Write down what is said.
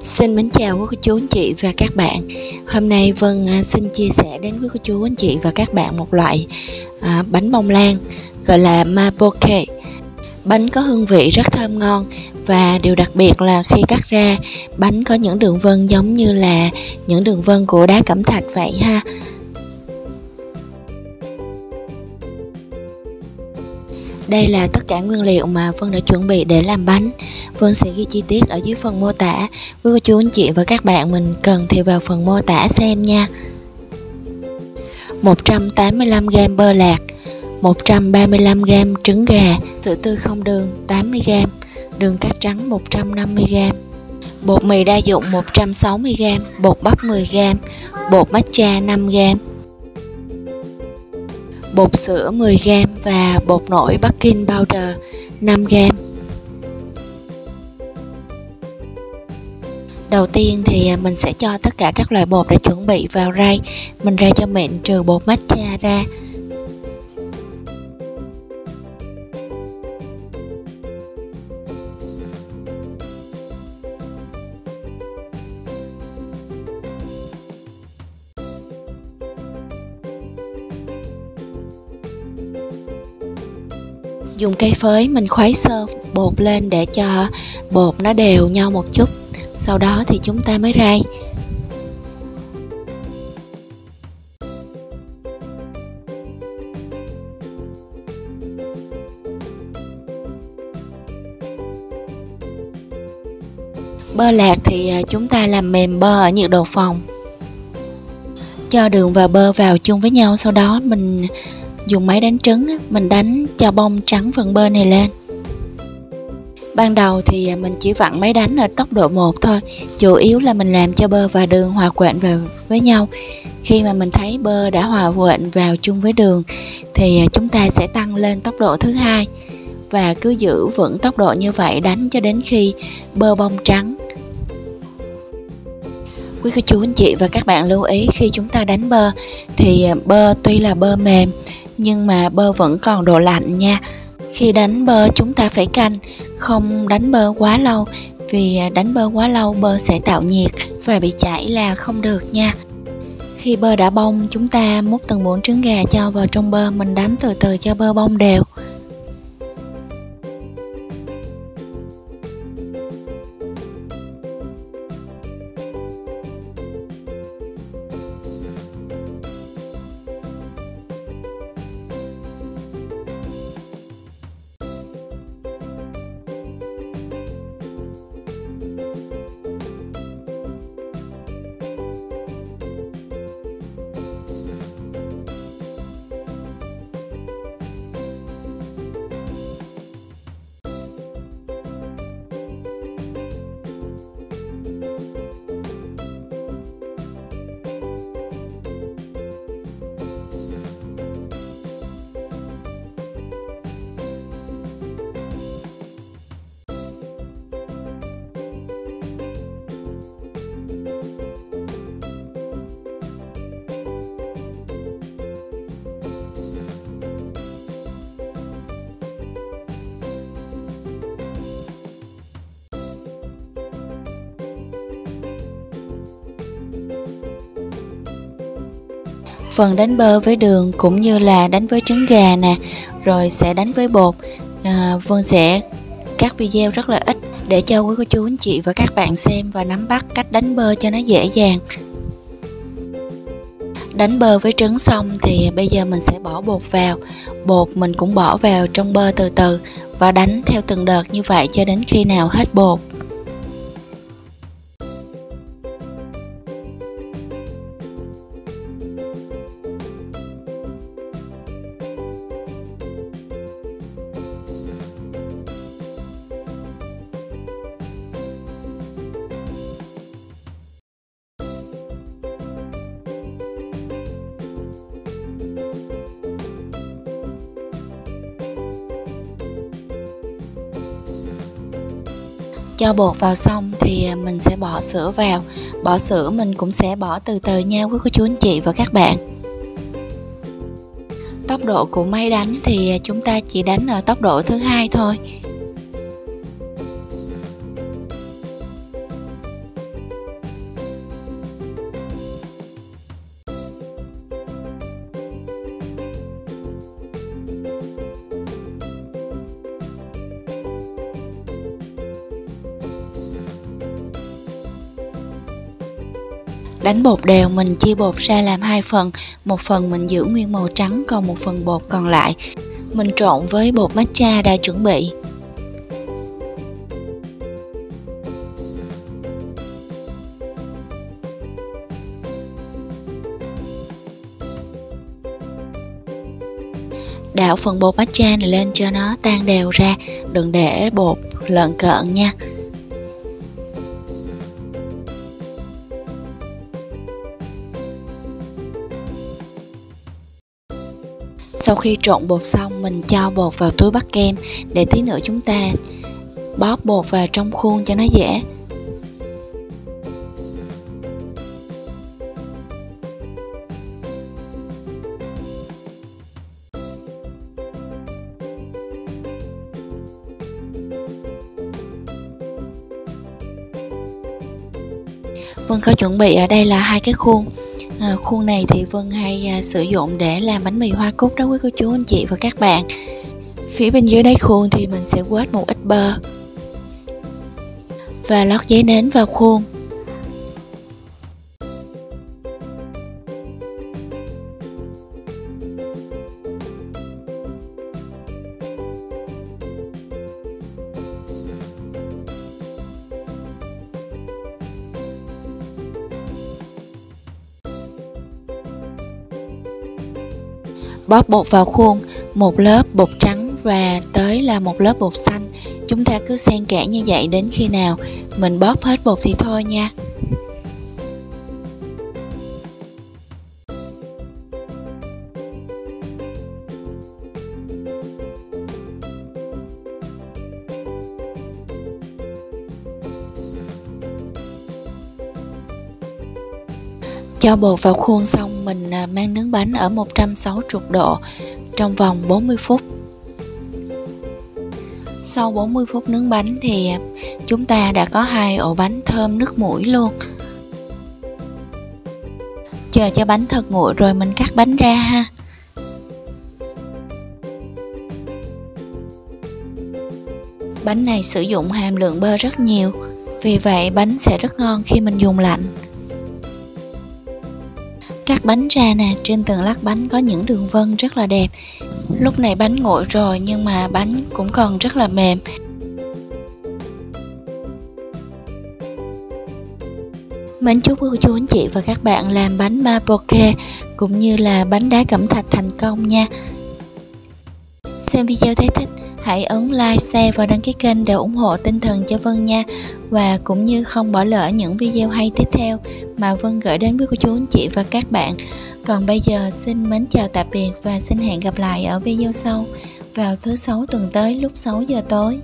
Xin mến chào quý cô chú anh chị và các bạn. Hôm nay Vân xin chia sẻ đến quý cô chú anh chị và các bạn một loại bánh bông lan gọi là mapoke. Bánh có hương vị rất thơm ngon và điều đặc biệt là khi cắt ra, bánh có những đường vân giống như là những đường vân của đá cẩm thạch vậy ha. Đây là tất cả nguyên liệu mà Vân đã chuẩn bị để làm bánh. Vân sẽ ghi chi tiết ở dưới phần mô tả. Quý cô chú anh chị và các bạn mình cần thì vào phần mô tả xem nha. 185g bơ lạc, 135g trứng gà, sữa tươi không đường 80g, đường cát trắng 150g, bột mì đa dụng 160g, bột bắp 10g, bột matcha 5g, bột sữa 10g và bột nổi baking powder 5g. Đầu tiên thì mình sẽ cho tất cả các loại bột đã chuẩn bị vào rây. Mình rây cho mịn trừ bột matcha ra. Dùng cây phới mình khuấy sơ bột lên để cho bột nó đều nhau một chút. Sau đó thì chúng ta mới rây. Bơ lạc thì chúng ta làm mềm bơ ở nhiệt độ phòng. Cho đường và bơ vào chung với nhau, sau đó mình dùng máy đánh trứng, mình đánh cho bong trắng phần bơ này lên. Ban đầu thì mình chỉ vặn máy đánh ở tốc độ 1 thôi, chủ yếu là mình làm cho bơ và đường hòa quyện vào với nhau. Khi mà mình thấy bơ đã hòa quyện vào chung với đường thì chúng ta sẽ tăng lên tốc độ thứ 2 và cứ giữ vững tốc độ như vậy đánh cho đến khi bơ bong trắng. Quý cô chú anh chị và các bạn lưu ý, khi chúng ta đánh bơ thì bơ tuy là bơ mềm nhưng mà bơ vẫn còn độ lạnh nha. Khi đánh bơ chúng ta phải canh, không đánh bơ quá lâu, vì đánh bơ quá lâu bơ sẽ tạo nhiệt và bị chảy là không được nha. Khi bơ đã bong, chúng ta múc từng muỗng trứng gà cho vào trong bơ, mình đánh từ từ cho bơ bong đều. Phần đánh bơ với đường cũng như là đánh với trứng gà nè, rồi sẽ đánh với bột, Vân sẽ cắt video rất là ít để cho quý cô chú anh chị và các bạn xem và nắm bắt cách đánh bơ cho nó dễ dàng. Đánh bơ với trứng xong thì bây giờ mình sẽ bỏ bột vào. Bột mình cũng bỏ vào trong bơ từ từ và đánh theo từng đợt như vậy cho đến khi nào hết bột. Cho bột vào xong thì mình sẽ bỏ sữa vào. Bỏ sữa mình cũng sẽ bỏ từ từ nha quý cô chú anh chị và các bạn. Tốc độ của máy đánh thì chúng ta chỉ đánh ở tốc độ thứ 2 thôi. Đánh bột đều, mình chia bột ra làm 2 phần. Một phần mình giữ nguyên màu trắng, còn một phần bột còn lại mình trộn với bột matcha đã chuẩn bị. Đảo phần bột matcha này lên cho nó tan đều ra, đừng để bột lợn cợn nha. Sau khi trộn bột xong, mình cho bột vào túi bắt kem để tí nữa chúng ta bóp bột vào trong khuôn cho nó dễ. Vân có chuẩn bị ở đây là 2 cái khuôn. Khuôn này thì Vân hay sử dụng để làm bánh mì hoa cúc đó quý cô chú anh chị và các bạn. Phía bên dưới đáy khuôn thì mình sẽ quết một ít bơ và lót giấy nến vào khuôn. Bóp bột vào khuôn, một lớp bột trắng và tới là một lớp bột xanh. Chúng ta cứ xen kẽ như vậy đến khi nào mình bóp hết bột thì thôi nha. Cho bột vào khuôn xong, mình mang nướng bánh ở 160 độ trong vòng 40 phút. Sau 40 phút nướng bánh thì chúng ta đã có 2 ổ bánh thơm nước mũi luôn. Chờ cho bánh thật nguội rồi mình cắt bánh ra ha. Bánh này sử dụng hàm lượng bơ rất nhiều, vì vậy bánh sẽ rất ngon khi mình dùng lạnh. Cắt bánh ra nè, trên từng lát bánh có những đường vân rất là đẹp. Lúc này bánh nguội rồi nhưng mà bánh cũng còn rất là mềm. Mến chúc cô chú anh chị và các bạn làm bánh mapoke cũng như là bánh đá cẩm thạch thành công nha. Xem video thấy thích, hãy ấn like, share và đăng ký kênh để ủng hộ tinh thần cho Vân nha. Và cũng như không bỏ lỡ những video hay tiếp theo mà Vân gửi đến với cô chú anh chị và các bạn. Còn bây giờ xin mến chào tạm biệt và xin hẹn gặp lại ở video sau vào thứ 6 tuần tới lúc 6 giờ tối.